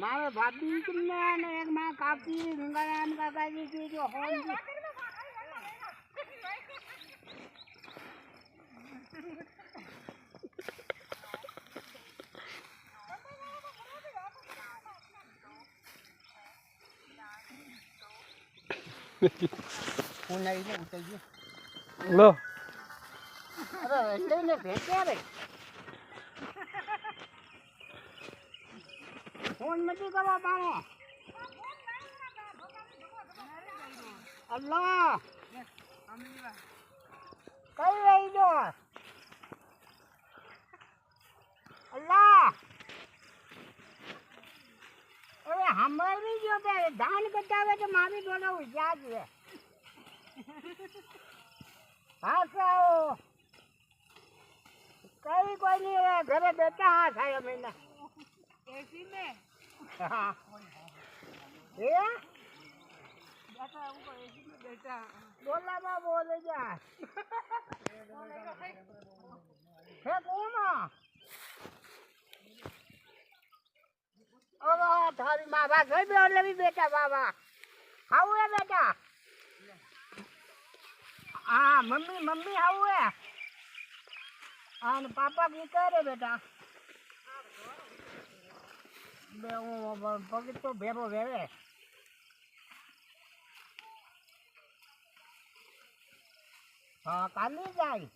मारे भाभी तुमने ने एक मां काकी गंगाराम काका जी की जो होन जी फोन नहीं ले उठाइए लो अरे लेने भेजे रे फोन मत करो मारो अल्लाह कई रही जो अल्लाह अरे हमारी जो पे धान कटावे तो मारी दोनों उजाज है आओ कई कोई नहीं है घरे बेटा हाथ आया मैंने एसी में हाँ ये बैठा उनको एसी में बैठा बोला बा बोले जा है कौन ओ थारी माँ बाप घर में और भी बेटा बाबा हाउ है बेटा हाँ मम्मी मम्मी हाउ है हाँ पापा की कह रहे बेटा पग तो भेरो भेरे हाँ काली जाए